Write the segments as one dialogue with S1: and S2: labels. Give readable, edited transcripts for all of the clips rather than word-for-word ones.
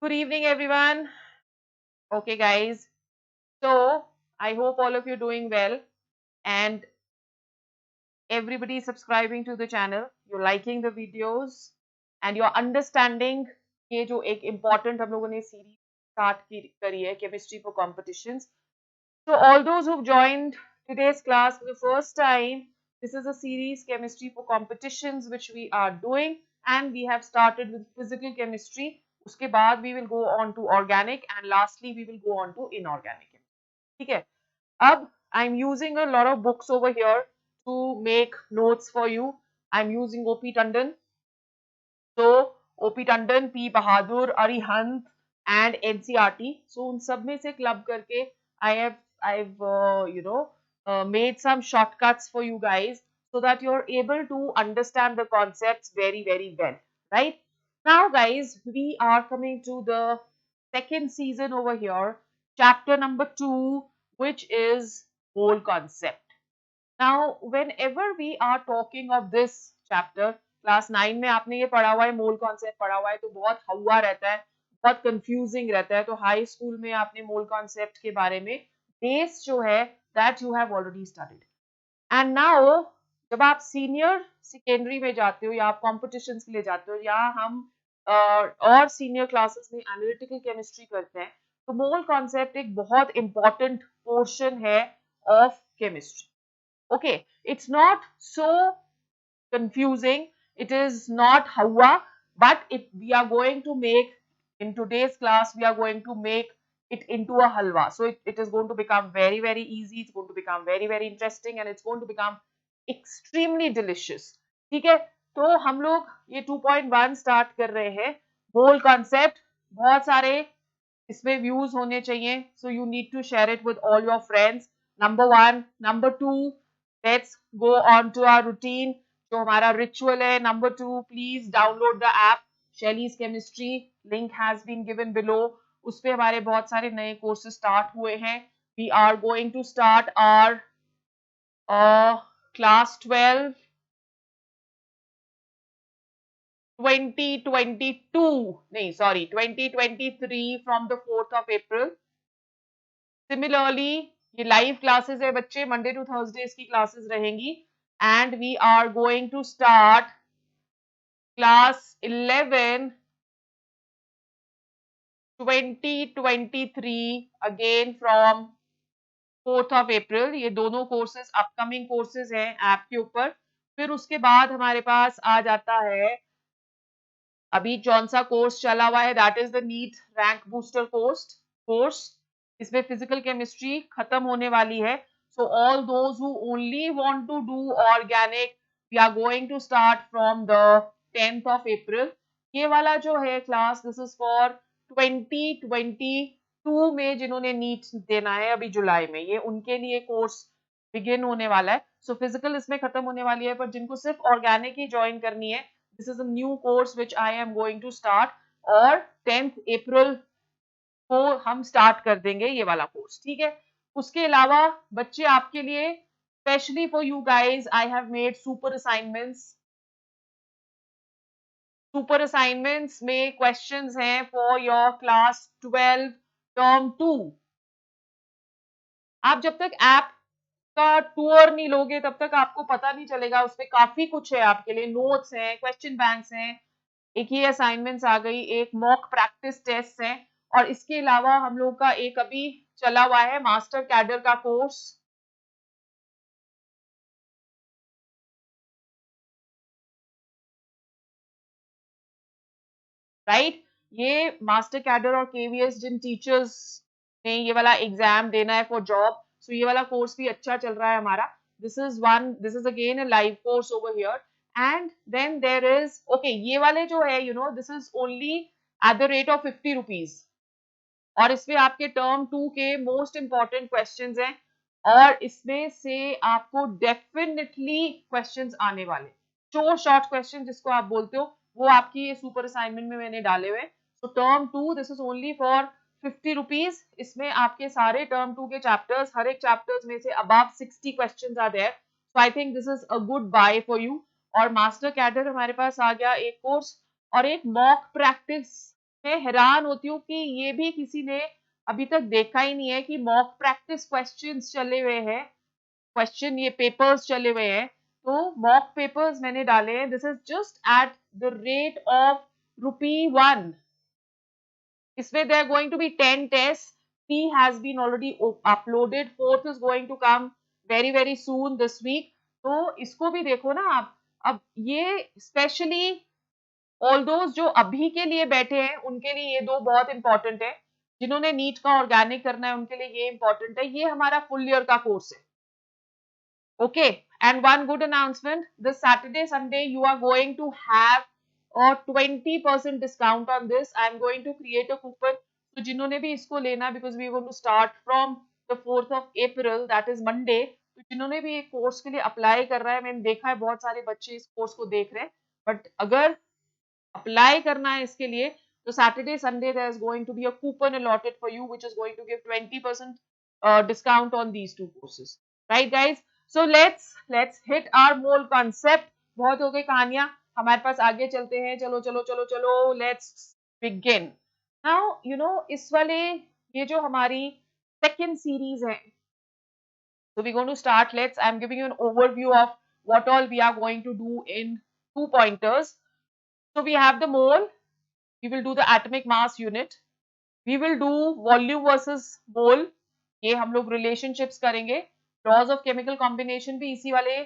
S1: Good evening, everyone. Okay, guys. So, I hope all of you doing well and everybody is subscribing to the channel. You're liking the videos and you're understanding ये जो एक important हम लोगों ने series start करी है chemistry for competitions. So, all those who've joined today's class for the first time, this is a series chemistry for competitions which we are doing and we have started with physical chemistry. उसके बाद we will go on to organic and lastly we will go on to inorganic. ठीक है. अब I'm using a lot of books over here to make notes for you. I'm using O.P. Tandon. So O.P. Tandon, P. Bahadur, Arihant and NCRT. So उन सब में से club करके I've made some shortcuts for you guys so that you're able to understand the concepts very well. Right? Now guys, we are coming to the second season over here, chapter number 2, which is whole concept. Now, whenever we are talking of this chapter, class 9 में आपने ये पढ़ा हुआ है, mole concept पढ़ा हुआ है, तो बहुत हवा रहता है, बहुत कंफ्यूजिंग रहता है. तो हाई स्कूल में आपने मोल कॉन्सेप्ट के बारे में बेस जो है that you have already studied. And now जब आप सीनियर सेकेंडरी में जाते हो या आप कॉम्पिटिशन्स के लिए जाते हो या हम और सीनियर क्लासेस में एनालिटिकल केमिस्ट्री करते हैं, तो मोल कॉन्सेप्ट एक बहुत इंपॉर्टेंट पोर्शन है of chemistry. Okay, it's not so confusing. It is not hawa, but we are going to make, in today's class, we are going to make it into a halwa. So it is going to become very easy. It's going to become very interesting and it's going to become extremely delicious. ठीक है, तो हम लोग ये 2.1 start कर रहे हैं. Whole concept, बहुत सारे इसमें व्यूज होने चाहिए. So you need to share it with all your friends. Number 1, number 2, let's go on to our routine जो हमारा रिचुअल है. Number 2, please download the app Shailee's chemistry. Link has been given below. उस पे हमारे बहुत सारे नए कोर्सेज स्टार्ट हुए हैं. We are going to start our class 12 2022 नहीं sorry 2023 from the 4th of April. Similarly ये लाइव क्लासेस है बच्चे, मंडे टू थर्सडेज की क्लासेस रहेंगी and we are going to start class 11 2023 again from 4th of April. ये दोनों courses upcoming courses हैं app के ऊपर. फिर उसके बाद हमारे पास आ जाता है अभी कौन सा कोर्स चला हुआ है, that is the NEET rank booster course. इसमें फिजिकल केमिस्ट्री खत्म होने वाली है. So all those who only want to do organic, we are going to start from the 10th of April. ये वाला जो है क्लास, दिस इज फॉर 2022 में जिन्होंने नीट देना है अभी जुलाई में, ये उनके लिए कोर्स बिगिन होने वाला है. सो फिजिकल इसमें खत्म होने वाली है, पर जिनको सिर्फ ऑर्गेनिक ही ज्वाइन करनी है, this is a new course which I am going to start और 10th April को हम स्टार्ट कर देंगे ये वाला कोर्स. ठीक है, उसके अलावा बच्चे आपके लिए specially for you guys I have made super assignments. Super assignments में क्वेश्चंस हैं फॉर योर क्लास 12 टर्म 2. आप जब तक ऐप का टूर नहीं लोगे तब तक आपको पता नहीं चलेगा. उसमें काफी कुछ है आपके लिए, नोट्स हैं, क्वेश्चन बैंक्स हैं, एक ये असाइनमेंट्स आ गई, एक मॉक प्रैक्टिस टेस्ट है और इसके अलावा हम लोग का एक अभी चला हुआ है मास्टर कैडर का कोर्स. राइट, ये मास्टर कैडर और केवीएस जिन टीचर्स ने ये वाला एग्जाम देना है फॉर जॉब, सो ये वाला कोर्स भी अच्छा चल रहा है हमारा. This is again a live course over here. And then there is okay, ये वाले जो है this is only at the rate of 50 rupees और इसमें आपके टर्म 2 के मोस्ट इंपॉर्टेंट क्वेश्चंस हैं और इसमें से आपको डेफिनेटली क्वेश्चंस आने वाले, शॉर्ट क्वेश्चन जिसको आप बोलते हो, वो आपकी ये सुपर असाइनमेंट में मैंने डाले हुए. So term 2 this is only for 50 rupees. इसमें आपके सारे टर्म 2 के चैप्टर्स, हर एक चैप्टर्स में से above 60 questions are there. So I think this is a good buy for you. और मास्टर कैडर हमारे पास आ गया एक कोर्स और एक मॉक प्रैक्टिस मैं हैरान होती हूँ कि ये भी किसी ने अभी तक देखा ही नहीं है कि मॉक प्रैक्टिस क्वेश्चंस चले हुए हैं, क्वेश्चन ये पेपर्स चले हुए हैं, तो मॉक पेपर्स मैंने डाले हैं. This is just eight the rate of ₹1. इसमें there are going to be 10 tests. 3 has been already uploaded. Fourth is going to come very very soon this week. तो इसको भी देखो ना आप. अब ये स्पेशली ऑल दोज जो अभी के लिए बैठे हैं उनके लिए ये दो बहुत इंपॉर्टेंट है. जिन्होंने नीट का ऑर्गेनिक करना है उनके लिए ये इंपॉर्टेंट है. ये हमारा फुल ईयर का कोर्स है. Okay, and one good announcement, this Saturday, Sunday, you are going to have a 20% discount on this. I am going to create a coupon. So, जिन्होंने भी इसको लेना, because we are going to start from the 4th of April, that is Monday. तो जिन्होंने भी एक course के लिए अप्लाई कर रहा है, मैंने देखा है बहुत सारे बच्चे इस कोर्स को देख रहे हैं, बट अगर अप्लाई करना है इसके लिए, तो Saturday, Sunday, there is going to be a coupon allotted for you, which is going to give 20% discount on these two courses. Right, guys? So let's hit our mole concept. बहुत हो गई कहानियां, हमारे पास आगे चलते हैं. चलो चलो चलो चलो, let's begin. Now you know इस वाले ये जो हमारी second series है, so we're going to start. I'm giving you an overview of what all we are going to do in 2 pointers. So we have the mole, we will do the atomic mass unit, we will do volume versus mole, ये हम लोग relationships करेंगे. Laws of chemical combination भी इसी वाले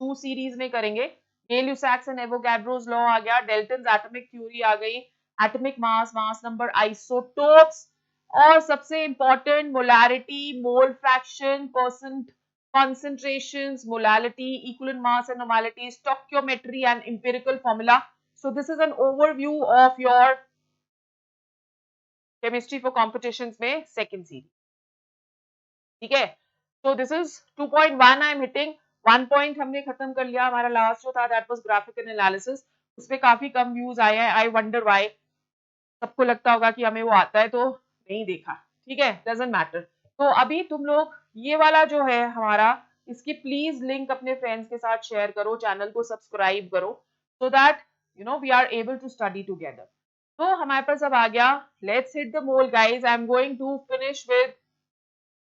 S1: 2 series में करेंगे. गै-ल्यूसैक्स and Avogadro's law आ गया, डेल्टन्स एटॉमिक थ्योरी आ गई, atomic mass, mass number, isotopes, और सबसे important molarity, mole fraction, percent concentrations, molality, equivalent mass and normality, stoichiometry and empirical formula. So this is an overview of your chemistry for competitions में second series. ठीक है. So this is 2.1 I am hitting. 1 point हमने खत्म कर लिया. हमारा last जो था that was graphical analysis. उसमें काफी कम व्यूज आए हैं. I wonder why. सबको लगता होगा कि हमें वो आता है तो नहीं देखा. ठीक है, doesn't matter. तो अभी तुम लोग ये वाला जो है हमारा, इसकी प्लीज लिंक अपने फ्रेंड्स के साथ शेयर करो, चैनल को सब्सक्राइब करो, so that you know we are able to study together. तो हमारे पास अब आ गया. Let's hit the mole, guys. I am going to finish with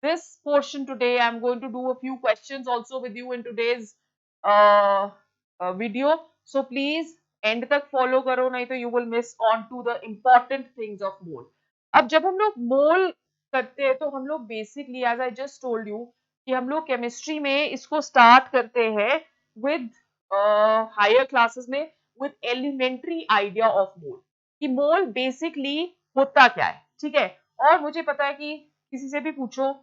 S1: this portion today. I'm going to do a few questions also with you in today's video. So please end तक follow करो, नहीं तो you will miss on to the important things of mole. अब जब हम लोग mole करते हैं तो हम लोग basically, as I just told you, कि हम लोग chemistry में इसको start करते हैं with higher classes में with elementary idea of mole. कि mole basically होता क्या है. ठीक है. और मुझे पता है कि किसी से भी पूछो,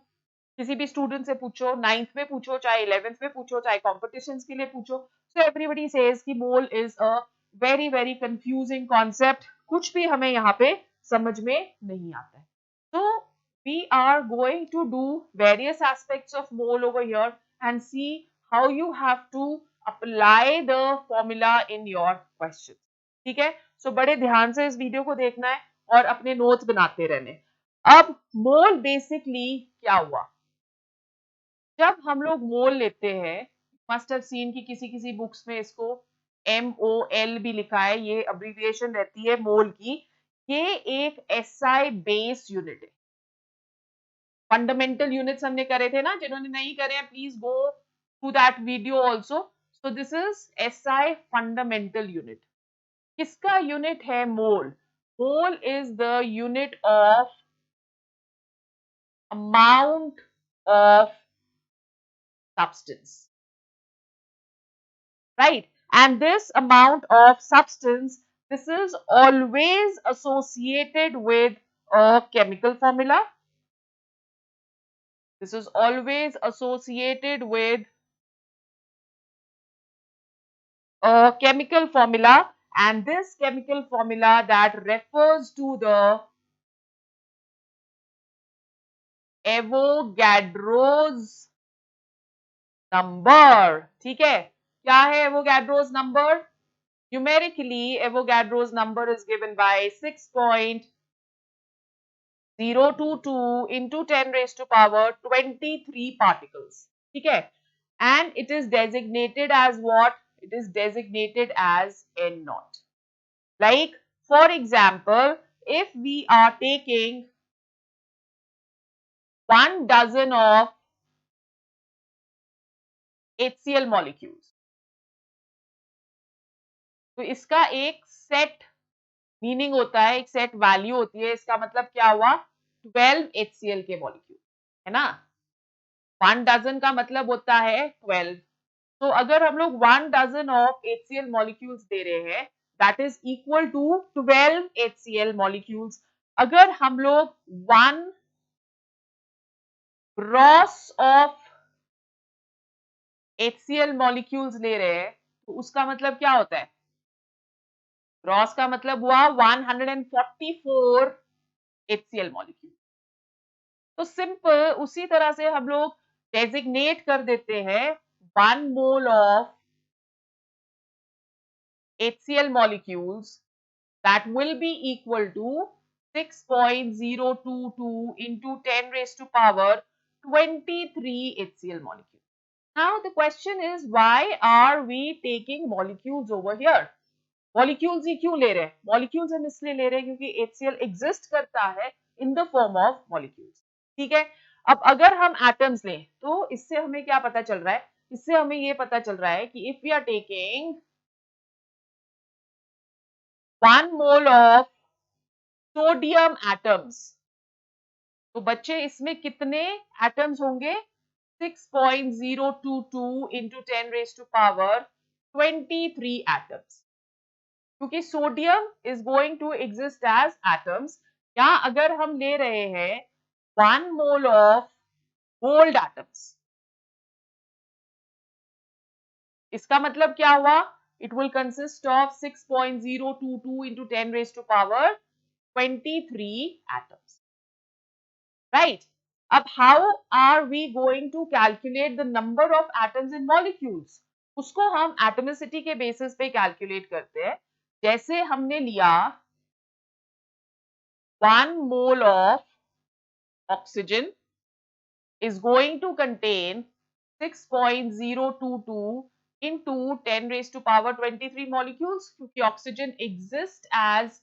S1: किसी भी स्टूडेंट से पूछो, 9th में पूछो, चाहे 11th में पूछो, चाहे कॉम्पिटिशन्स के लिए पूछो, सो एवरीबॉडी सेज कि mole is a very very confusing concept. कुछ भी हमें यहाँ पे समझ में नहीं आता है. तो we are going to do various aspects of mole over here and see how you have to apply the formula in your question. ठीक है. सो बड़े ध्यान से इस वीडियो को देखना है और अपने नोट्स बनाते रहने. अब मोल बेसिकली क्या हुआ. जब हम लोग मोल लेते हैं, मस्ट हैव सीन की किसी किसी बुक्स में इसको MOL भी लिखा है, ये अब्रीविएशन रहती है मोल की. ये एक SI बेस यूनिट है. फंडामेंटल यूनिट्स हमने करे थे ना, जिन्होंने नहीं करे हैं please go to that video also. So this is SI fundamental unit. किसका यूनिट है mole. Mole is the unit of amount of substance, right? And this amount of substance, this is always associated with a chemical formula. This is always associated with a chemical formula, and this chemical formula that refers to the Avogadro's number. ठीक है. क्या है Avogadro's number? Numerically, Avogadro's number is given by 6.022 into 10 raised to power 23 particles. ठीक है. And it is designated as what? It is designated as N naught. Like, for example, if we are taking 1 dozen of HCl molecules, तो इसका एक set meaning होता है, एक set value होती है. इसका मतलब क्या हुआ? 12 HCl के मॉलिक्यूल, है ना. 1 डजन का मतलब होता है 12. तो अगर हम लोग 1 डजन ऑफ HCl मॉलिक्यूल्स दे रहे हैं, that is equal to 12 HCl molecules. अगर हम लोग 1 ग्रॉस ऑफ HCl मॉलिक्यूल्स ले रहे हैं, तो उसका मतलब क्या होता है? ग्रॉस का मतलब हुआ 144 HCl मॉलिक्यूल. तो सिंपल उसी तरह से हम लोग डेजिग्नेट कर देते हैं 1 mole of HCl molecules that will be equal to 6.022 into 10 raised to power 23 HCl molecules. Now the question is, why are we taking molecules over here? Molecules ही क्यों ले रहे हैं? Molecules हम इसलिए ले रहे हैं क्योंकि HCl exist करता है in the form of molecules. ठीक है. अब अगर हम atoms लें तो इससे हमें क्या पता चल रहा है? इससे हमें ये पता चल रहा है कि if we are taking 1 mole of sodium atoms, तो बच्चे इसमें कितने atoms होंगे? 6.022 into 10 raised to power 23 atoms. क्योंकि sodium is going to exist as atoms. या अगर हम ले रहे हैं 1 मोल ऑफ गोल्ड एटम्स, इसका मतलब क्या हुआ? It will consist of 6.022 into 10 raised to power 23 atoms. Right? अब how are we going to calculate the number of atoms in molecules? उसको हम एटमिसिटी के बेसिस पे कैलकुलेट करते हैं. जैसे हमने लिया 1 mole of oxygen is going to contain 6.022 into 10 raised to power 23 molecules, क्योंकि oxygen exists as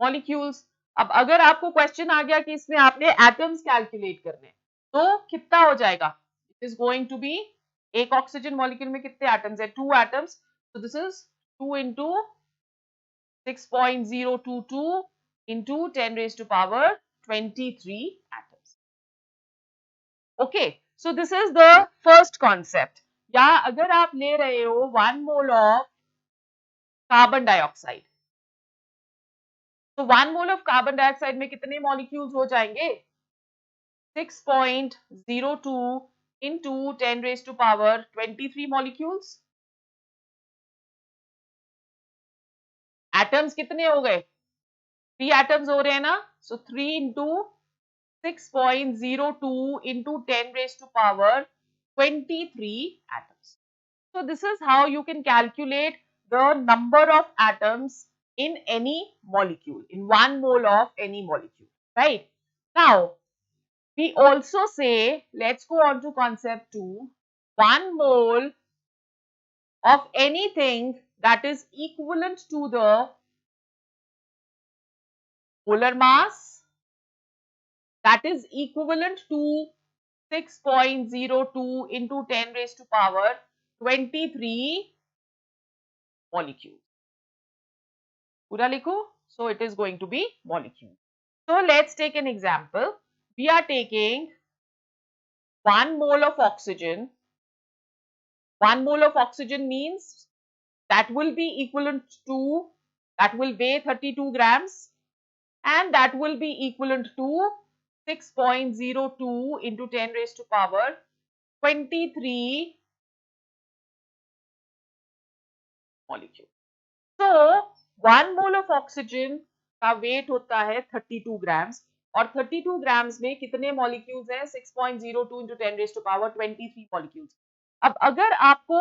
S1: molecules. अब अगर आपको क्वेश्चन आ गया कि इसमें आपने एटम्स कैलकुलेट करने, तो कितना हो जाएगा? It is going to be, एक ऑक्सीजन मॉलिक्यूल में कितने एटम्स है? 2 atoms. so this is 2 into 6.022 into 10 raised to power 23 atoms. Okay, so this is the first concept. या अगर आप ले रहे हो 1 mole of कार्बन डाइऑक्साइड, तो 1 मोल ऑफ कार्बन डाइऑक्साइड में कितने मॉलिक्यूल्स हो जाएंगे? 6.02 into 10 raised to power 23 molecules. Atoms कितने हो गए? 3 एटम्स हो रहे हैं ना. सो 3 into 6.02 into 10 raised to power 23 atoms. So this is how you can calculate the number of atoms in any molecule, in 1 mole of any molecule, right? Now, we also say, let's go on to concept 2, 1 mole of anything that is equivalent to the molar mass that is equivalent to 6.02 into 10 raised to power 23 molecules. पूरा लिखो. So it is going to be molecule. So let's take an example. We are taking 1 mole of oxygen. 1 mole of oxygen means that will be equivalent to, that will weigh 32 grams and that will be equivalent to 6.02 into 10 raised to power 23 molecule. So 1 mole of oxygen का wait होता है 32 grams और 32 grams में कितने molecules हैं? 6.02 into 10 raised to power 23 molecules. अब अगर आपको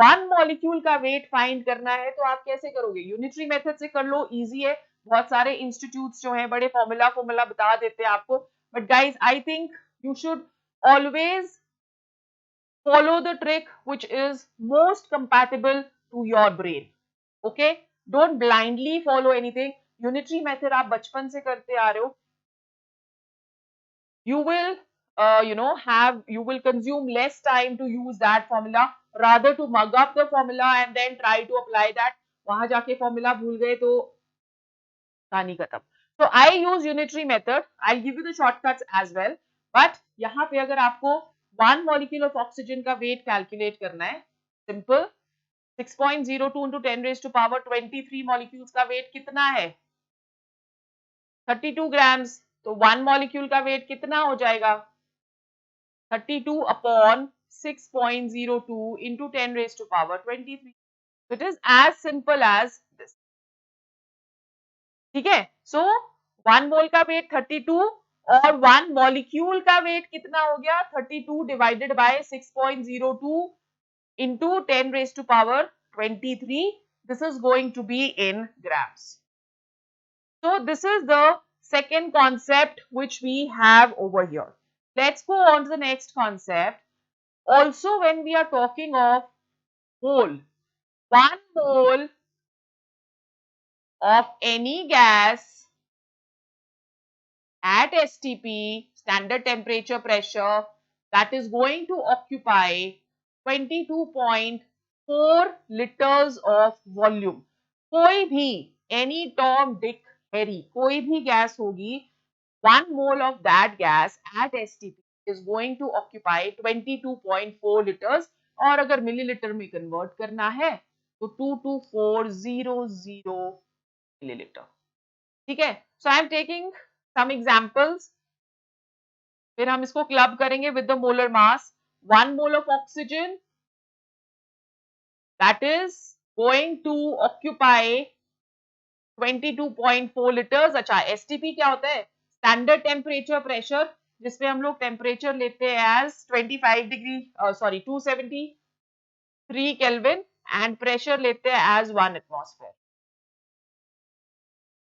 S1: 1 मॉलिक्यूल का वेट फाइंड करना है तो आप कैसे करोगे? यूनिटरी मेथड से कर लो, इजी है. बहुत सारे इंस्टीट्यूट्स जो हैं बड़े फॉर्मूला बता देते हैं आपको. But guys, I think you should always follow the trick which is most compatible to your brain. Okay, don't blindly follow anything. Unitary method आप बचपन से करते आ रहे हो, you will you will consume less time to use that formula rather to mug up the formula and then try to apply that. वहां जाके formula भूल गए तो कहानी खत्म. So I use unitary method. I'll give you the shortcuts as well. But यहाँ पे अगर आपको 1 molecule of oxygen का weight calculate करना है, simple, 6.02 into 10 raised to power 23 molecules का weight कितना है? 32 grams. तो 1 molecule का weight कितना हो जाएगा? 32 upon 6.02 into 10 raised to power 23. So it is as simple as this. ठीक है. So 1 मोल का वेट 32 और 1 मॉलिक्यूल का वेट कितना हो गया? 32 divided by 6.02 into 10 raised to power 23. This is going to be in grams. So this is the second concept which we have over here. Let's go on to the next concept. Also, when we are talking of mole, 1 mole of any gas at STP, standard temperature pressure, that is going to occupy 22.4 liters of volume. कोई भी any Tom, Dick, Harry, कोई भी gas होगी, 1 mole of that gas at STP is going to occupy 22.4 liters. और अगर millilitre में convert करना है तो 22400 मिलीलीटर. ठीक है. So I am taking some examples. फिर हम इसको क्लब करेंगे with the molar mass. 1 mole of oxygen that is going to occupy 22.4 liters. अच्छा, STP क्या होता है? Standard temperature pressure, जिसमें हम लोग टेम्परेचर लेते हैं as 25 degree 273 kelvin and pressure लेते हैं as 1 एटमॉस्फेयर.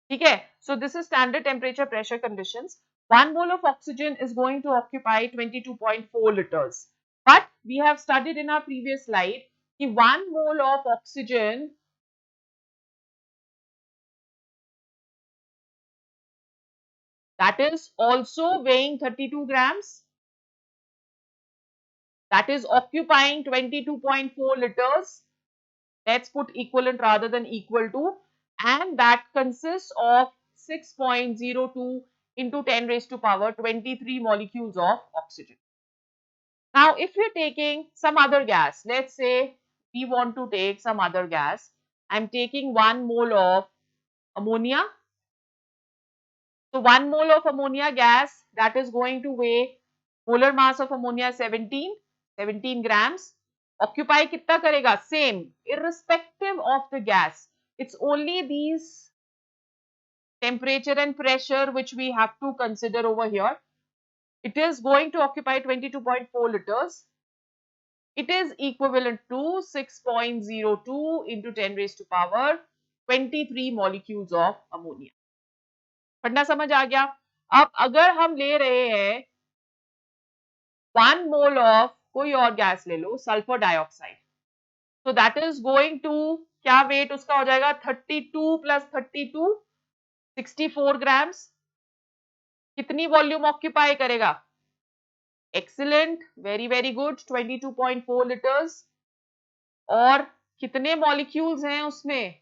S1: ठीक है. So this is standard temperature pressure conditions. 1 mole of oxygen is going to occupy 22.4 liters. But we have studied in our previous slide कि 1 mole of oxygen that is also weighing 32 grams, that is occupying 22.4 liters. Let's put equivalent rather than equal to, and that consists of 6.02 into 10 raised to power 23 molecules of oxygen. Now, if we're taking some other gas, let's say we want to take some other gas, I'm taking 1 mole of ammonia. So 1 mole of ammonia gas, that is going to weigh, molar mass of ammonia 17 grams. Occupy कितना करेगा? Same, irrespective of the gas. It's only these temperature and pressure which we have to consider over here. It is going to occupy 22.4 liters. It is equivalent to 6.02 into 10 raised to power 23 molecules of ammonia. फंडा समझ आ गया? अब अगर हम ले रहे हैं 1 mole of कोई और गैस ले लो, सल्फर डाइऑक्साइड, तो दैट इज गोइंग टू, क्या वेट उसका हो जाएगा? 32 प्लस 32 64 ग्राम्स. कितनी वॉल्यूम ऑक्यूपाई करेगा? Excellent, very very good, 22.4 litres. और कितने मॉलिक्यूल्स हैं उसमें?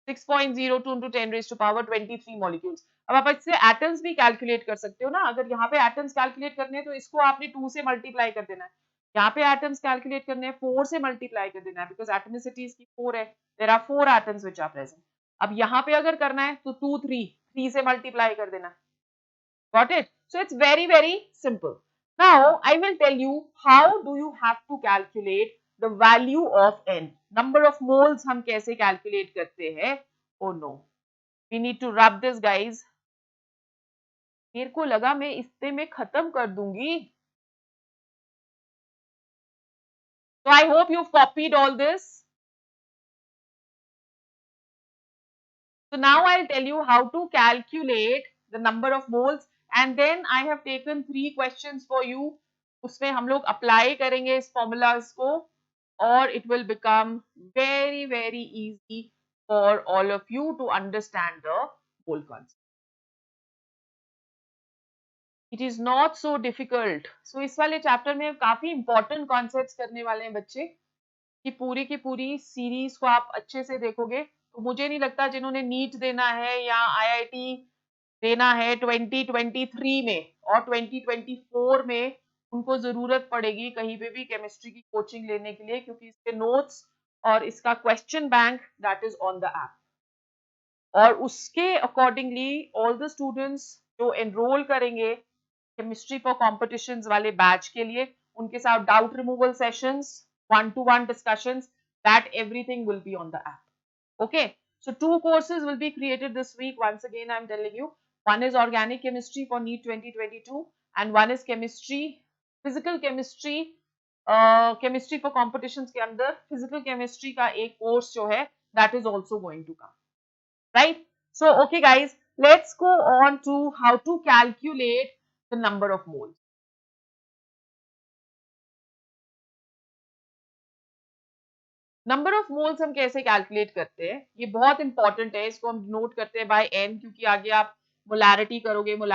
S1: 6.02 into 10 raised to power 23 molecules. अब आप इससे एटम्स भी कैलकुलेट कर सकते हो ना. अगर यहाँ पे एटम्स कैलकुलेट करने हैं तो इसको आपने 2 से मल्टीप्लाई कर देना है. यहाँ पे एटम्स कैलकुलेट करने हैं 4 से मल्टीप्लाई कर देना है, बिकॉज एटमिसिटी इसकी 4 है. There are 4 atoms which are present. अब यहाँ पे अगर करना है तो 3 से मल्टीप्लाई कर देना. Got it? So it's very very simple. Now I will tell you how do you have to calculate the value of n. Number of moles हम कैसे कैलकुलेट करते हैं? Oh no, we need to rub this guys. मेरे को लगा मैं इतने में खत्म कर दूंगी. So I hope you've copied all this. So now I'll tell you how to calculate the number of moles, and then I have taken 3 questions for you. उसमें हम लोग apply करेंगे इस formulas को, or it will become very very easy for all of you to understand the whole concept. It is not so difficult. So इस वाले chapter में काफी इंपॉर्टेंट कॉन्सेप्ट्स करने वाले हैं बच्चे, कि पूरी की पूरी सीरीज को आप अच्छे से देखोगे तो मुझे नहीं लगता जिन्होंने नीट देना है या आईआईटी देना है 2023 में और 2024 में, उनको जरूरत पड़ेगी कहीं पे भी केमिस्ट्री की कोचिंग लेने के लिए, क्योंकि इसके नोट्स और इसका question bank that is on the app. और उसके अकॉर्डिंगली ऑल द स्टूडेंट्स जो एनरोल करेंगे केमिस्ट्री फॉर कॉम्पिटिशन्स वाले बैच के लिए, उनके साथ doubt removal sessions, 1-to-1 discussions, that everything will be on the app. Okay, so 2 courses will be created this week. Once again, I'm telling you, one is organic chemistry for NEET 2022 and one is chemistry, physical chemistry, chemistry for competitions के अंदर physical chemistry का एक course जो है that is also going to come, right? So okay guys, let's go on to how to calculate the number of moles. Number of moles हम कैसे calculate करते हैं, ये बहुत इंपॉर्टेंट है, इसको हम नोट करते हैं बाय एन, क्योंकि आगे आप मोलारिटी करोगे, मोल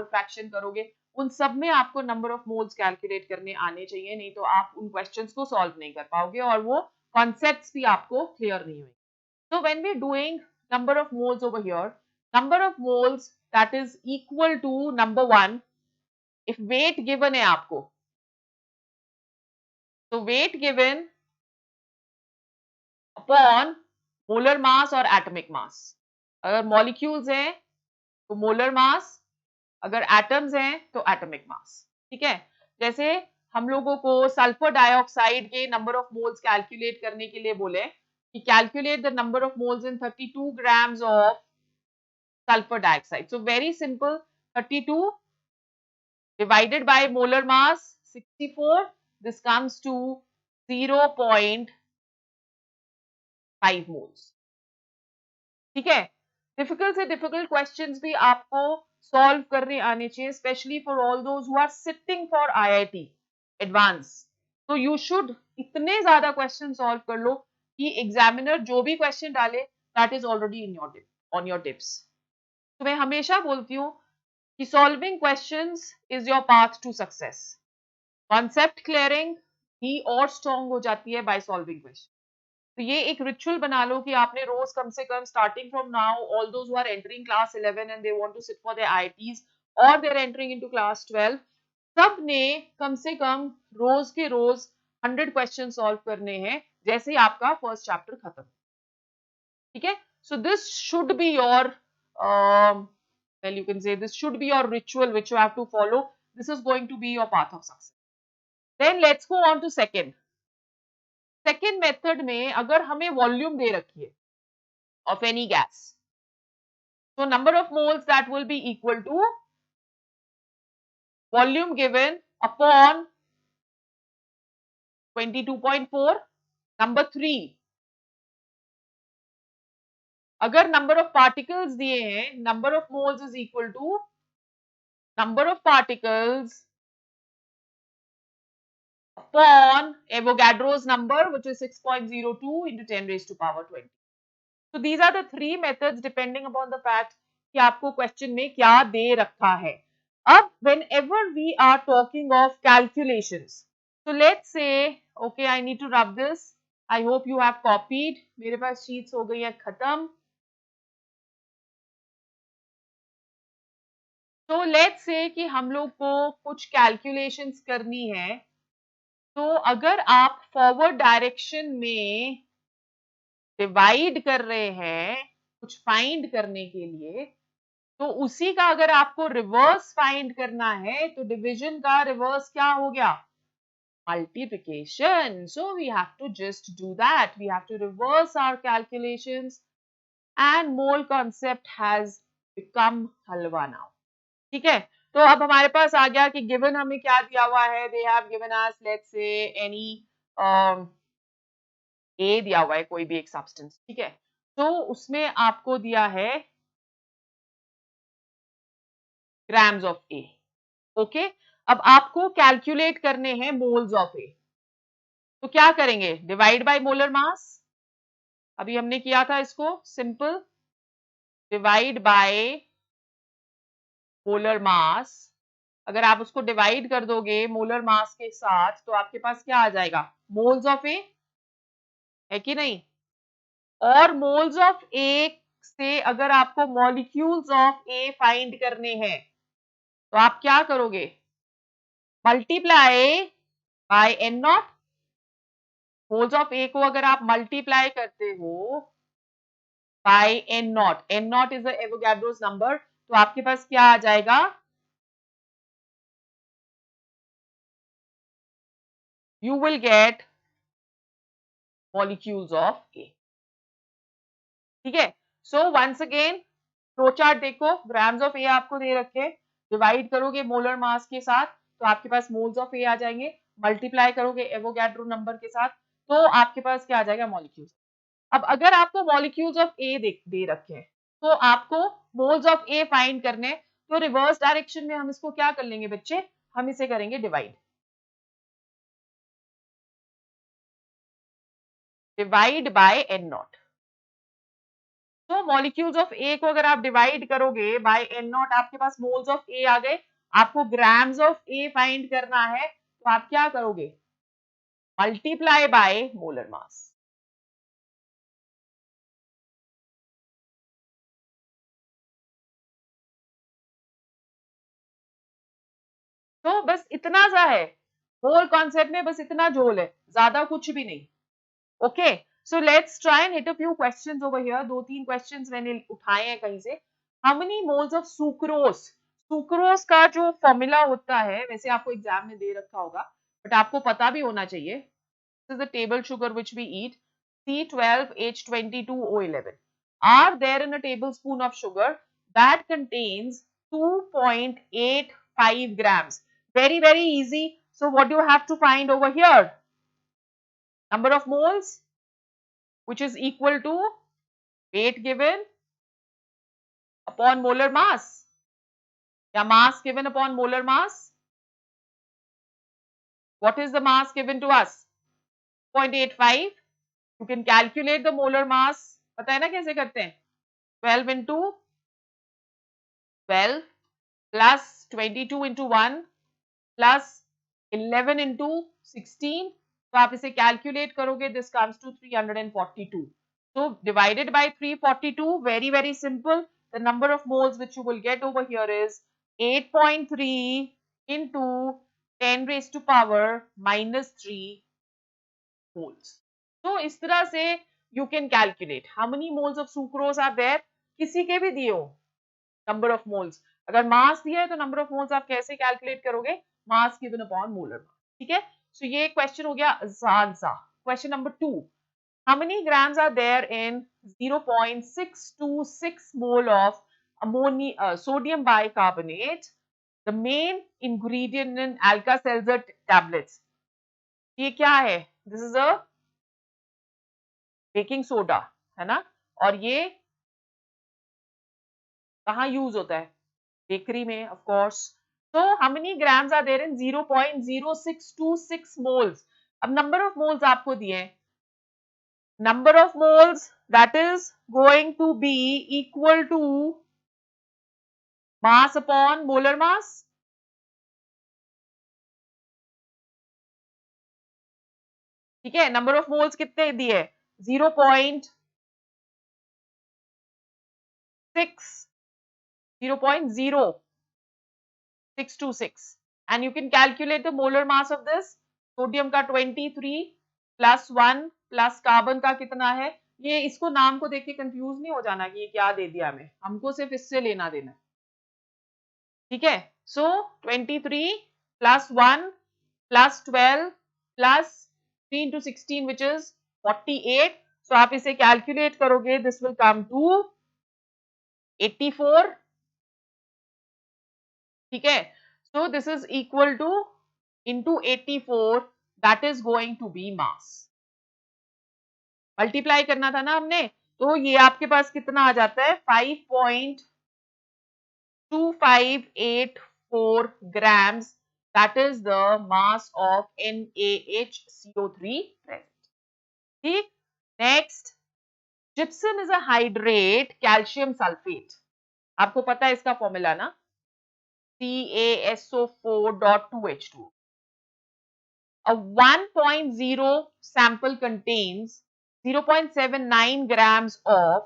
S1: फ्रैक्शन करोगे, उन सब में आपको नंबर ऑफ मोल्स कैलकुलेट करने आने चाहिए, नहीं तो आप उन क्वेश्चंस को सॉल्व नहीं कर पाओगे और वो कॉन्सेप्ट्स भी आपको क्लियर नहीं हुए। So when we doing number of moles over here, number of moles that is equal to number 1, if weight given है आपको, तो weight given upon molar mass और एटॉमिक मास। अगर मॉलिक्यूल्स हैं तो मोलर मास, अगर एटम्स हैं तो एटॉमिक मास। ठीक है, जैसे हम लोगों को सल्फर डाइऑक्साइड के नंबर ऑफ मोल्स कैलकुलेट करने के लिए बोले कि calculate the number of moles in 32 grams of sulphur dioxide. So very simple, 32 divided by molar mass 64, this comes to 0.5 moles। ठीक है, डिफिकल्ट से डिफिकल्ट क्वेश्चंस भी आपको सॉल्व करने आने चाहिए, specially for all those who are sitting for IIT advance. तो you should इतने ज्यादा क्वेश्चन सॉल्व कर लो कि एग्जामिनर जो भी क्वेश्चन डाले that is already in your on your tips. तो मैं हमेशा बोलती हूँ कि solving questions is your path to success. Concept clearing ही और स्ट्रॉन्ग हो जाती है बाय सॉल्विंग क्वेश्चन। तो ये एक रिचुअल बना लो कि आपने रोज कम से कम starting from now, all those who are entering class 11 and they want to sit for their IITs और they are entering into class 12, सब ने कम से कम रोज के रोज 100 क्वेश्चन सॉल्व करने हैं जैसे ही आपका फर्स्ट चैप्टर खत्म। ठीक है, so this should be your well you can say this should be your ritual which you have to follow. This is going to be your path of success. Then let's go on to second method में, अगर हमें volume दे रखी है of any gas, so number of moles that will be equal to volume given upon 22.4. number 3, अगर number of particles दिए हैं, number of moles is equal to number of particles upon Avogadro's number, which is 6.02 into 10 raised to power 20. So these are the 3 methods depending upon the fact कि आपको question में क्या दे रखा है। अब whenever we are talking of calculations, so let's say okay I need to rub this, I hope you have copied, मेरे पास sheets हो गई है खत्म। तो let's say कि हम लोग को कुछ calculations करनी है, तो अगर आप फॉरवर्ड डायरेक्शन में डिवाइड कर रहे हैं कुछ फाइंड करने के लिए, तो उसी का अगर आपको रिवर्स फाइंड करना है तो डिवीजन का रिवर्स क्या हो गया, multiplication. So we have to just do that, we have to reverse our calculations and mole concept has become halwa now. ठीक है, तो अब हमारे पास आ गया कि गिवन हमें क्या दिया हुआ है, they have given us let's say any A दिया हुआ है, कोई भी एक सब्सटेंस। ठीक है, तो उसमें आपको दिया है ग्राम्स ऑफ ए। ओके, अब आपको कैलकुलेट करने हैं मोल्स ऑफ ए, तो क्या करेंगे, डिवाइड बाय मोलर मास। अभी हमने किया था इसको simple, divide by molar mass, अगर आप उसको डिवाइड कर दोगे मोलर मास के साथ तो आपके पास क्या आ जाएगा, मोल्स ऑफ ए, है कि नहीं। और मोल्स ऑफ ए से अगर आपको मॉलिक्यूल्स ऑफ ए फाइंड करने हैं तो आप क्या करोगे, multiply by N naught. Moles of A को अगर आप मल्टीप्लाई करते हो by N naught is Avogadro's number, तो आपके पास क्या आ जाएगा, you will get molecules of A। ठीक है, so once again flow chart देखो, ग्राम्स ऑफ ए आपको दे रखे, डिवाइड करोगे मोलर मास के साथ तो आपके पास मोल्स ऑफ ए आ जाएंगे, मल्टीप्लाई करोगे एवोगैड्रो नंबर के साथ तो आपके पास क्या आ जाएगा, मॉलिक्यूल्स। अब अगर आपको मॉलिक्यूल्स ऑफ ए दे रखे हैं तो आपको मोल्स ऑफ ए फाइंड करने, तो रिवर्स डायरेक्शन में हम इसको क्या कर लेंगे बच्चे, हम इसे करेंगे divide, divide by N naught. तो मॉलिक्यूल्स ऑफ ए को अगर आप डिवाइड करोगे बाय एन नॉट, आपके पास मोल्स ऑफ ए आ गए, आपको ग्राम्स ऑफ ए फाइंड करना है तो आप क्या करोगे, मल्टीप्लाई बाय मोलर मास। तो बस इतना सा है, होल कॉन्सेप्ट में बस इतना झोल है, ज्यादा कुछ भी नहीं। Okay, so let's try and hit a few questions over here. दो तीन क्वेश्चंस मैंने उठाए हैं कहीं से। How many moles of sucrose, sucrose का जो फॉर्मूला होता है, वैसे आपको एग्जाम में दे रखा होगा बट आपको पता भी होना चाहिए। This is the table sugar which we eat, C12H22O11 are there in a tablespoon of sugar that contains 2.85 grams. Very, very easy. So what do you have to find over here? Number of moles, which is equal to weight given upon molar mass, या mass given upon molar mass. What is the mass given to us? 0.85. You can calculate the molar mass. पता है ना कैसे करते हैं, 12 into 12 plus 22 into 1 plus 11 into 16, तो आप इसे कैलकुलेट करोगे, this comes to 342. So divided by 342, very very simple. The number of moles which you will get over here is 8.3 into 10 raised to power minus 3 moles. तो इस तरह से you can calculate how many moles of sucrose are there, किसी के भी दिए हो number of moles, अगर मास दिया है तो नंबर ऑफ मोल्स आप कैसे कैलकुलेट करोगे, mass given upon molar mass. ठीक है, सो ये क्वेश्चन हो गया आसान सा। Question number 2, how many grams are there in 0.626 mole of ammonia sodium bicarbonate, the main ingredient in Alka Seltzer tablets. ये क्या है, this is a baking soda, है ना, और ये कहाँ यूज होता है, बेकरी में of course. So how many grams are there in 0.0626 moles? अब नंबर ऑफ मोल्स आपको दिए हैं, number of moles that is going to be equal to mass upon molar mass. ठीक है, नंबर ऑफ मोल्स कितने दिए, 0.626 and you can calculate the molar mass of this. Sodium का 23 plus 1 plus carbon का कितना है, ये इसको नाम को देख के कंफ्यूज नहीं हो जाना कि ये क्या दे दिया हमें, हमको सिर्फ इससे लेना देना। ठीक है, सो 23 plus 1 plus 12 plus 3 into 16 which is 48. सो आप इसे कैलकुलेट करोगे, दिस विल कम टू 84। ठीक है, so this is equal to into 84, that is going to be mass. Multiply करना था ना हमने, तो ये आपके पास कितना आ जाता है, 5.2584 grams, that is the mass of NaHCO3 present. ठीक, next Gypsum is a hydrate calcium sulfate. आपको पता है इसका फॉर्मूला ना, CaSO4.2H2. A 1.0 sample contains 0.79 grams of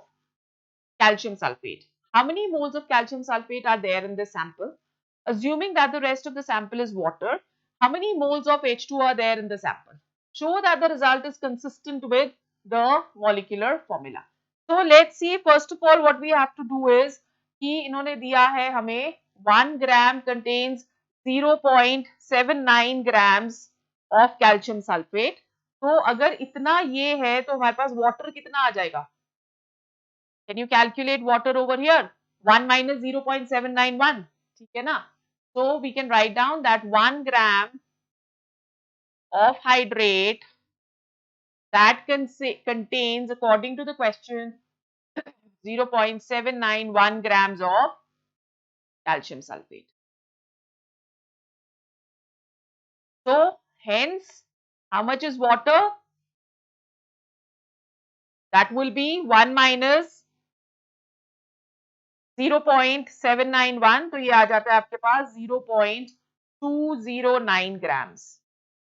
S1: calcium sulfate. How many moles of calcium sulfate are there in this sample? Assuming that the rest of the sample is water, how many moles of H2 are there in the sample? Show that the result is consistent with the molecular formula. So let's see, first of all what we have to do is कि इन्होंने दिया है हमें 1 gram contains 0.79 grams of calcium sulfate. तो अगर इतना ये है तो हमारे पास water कितना आ जाएगा? Can you calculate water over here? 1 minus 0.791. ठीक है ना? So we can write down that 1 gram of hydrate that contains, according to the question, 0.791 grams of calcium sulfate. So hence, how much is water? That will be 1 minus 0.791. तो ये आ जाता है आपके पास 0.209 grams.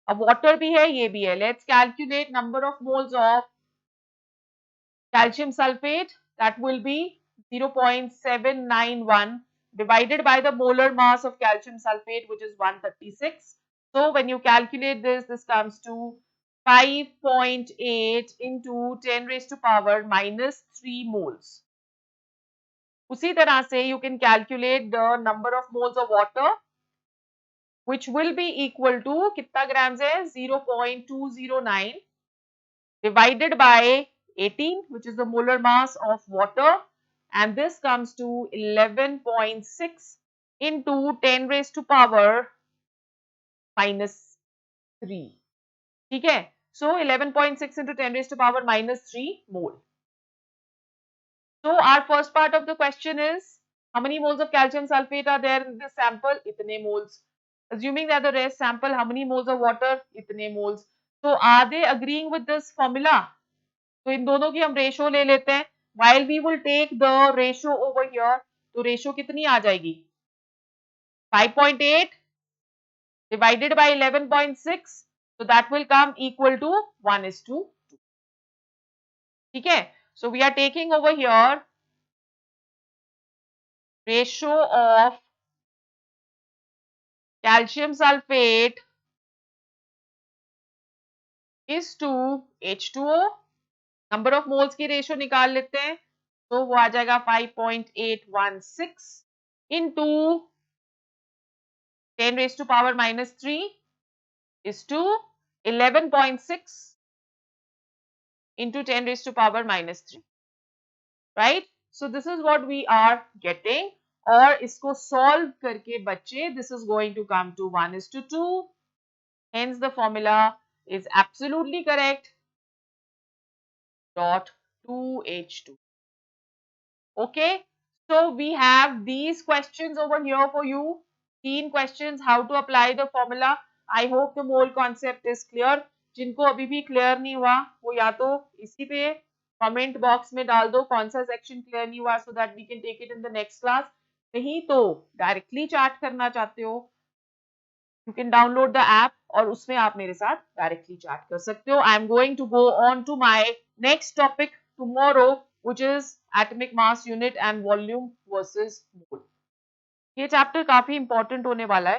S1: अब water भी है, ये भी है. Let's calculate number of moles of calcium sulfate. That will be 0.791 divided by the molar mass of calcium sulfate, which is 136. So when you calculate this comes to 5.8 into 10 raised to power minus 3 moles. उसी तरह से you can calculate the number of moles of water, which will be equal to कितना grams है 0.209 divided by 18, which is the molar mass of water, and this comes to 11.6 into 10 raised to power minus 3. ठीक है, so 11.6 into 10 raised to power minus 3 mole. So our first part of the question is, how many moles of calcium sulfate are there in this sample? इतने moles. Assuming that the rest sample, how many moles of water? इतने moles. So are they agreeing with this formula? तो इन दोनों की हम ratio ले लेते हैं. While we will take the ratio over here, तो रेशो कितनी आ जाएगी? 5.8 divided by 11.6, so that will come equal to 1:2. ठीक है? So we are taking over here ratio of calcium sulfate is to H2O. Number of moles की ratio निकाल लेते हैं, तो वो आ जाएगा 5.816 into 10 raised to power minus 3 is to 11.6 into 10 raised to power minus 3, right? So this is what we are getting. और इसको solve करके बच्चे, this is going to come to 1:2. Hence the formula is absolutely correct. Dot 2H2. Okay, so we have these questions over here for you. 3 questions, how to apply the formula. I hope the mole concept is clear. जिनको अभी भी clear नहीं हुआ वो या तो इसी पे कमेंट बॉक्स में डाल दो कौन सा सेक्शन क्लियर नहीं हुआ, so that we can take it in the next class. नहीं तो डायरेक्टली चैट करना चाहते हो, you can download the app और उसमें आप मेरे साथ डायरेक्टली चैट कर सकते हो. I am going to go on to my next topic tomorrow, which is atomic mass unit and volume versus mole. ये चैप्टर काफी इंपॉर्टेंट होने वाला है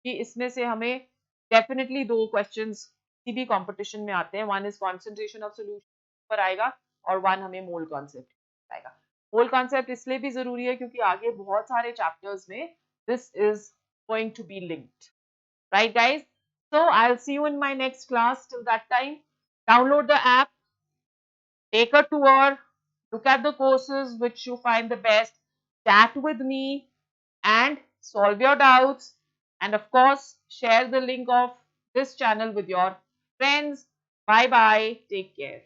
S1: कि इसमें से हमें डेफिनेटली 2 क्वेश्चंस किसी भी कंपटीशन में आते हैं. One is concentration of solution पर आएगा और वन हमें मोल कॉन्सेप्ट आएगा. मोल कॉन्सेप्ट इसलिए भी जरूरी है क्योंकि आगे बहुत सारे चैप्टर्स में this is going to be linked. Right guys, so I'll see you in my next class. Till that time, download the app, take a tour, look at the courses which you find the best, chat with me and solve your doubts, and of course share the link of this channel with your friends. Bye bye, take care.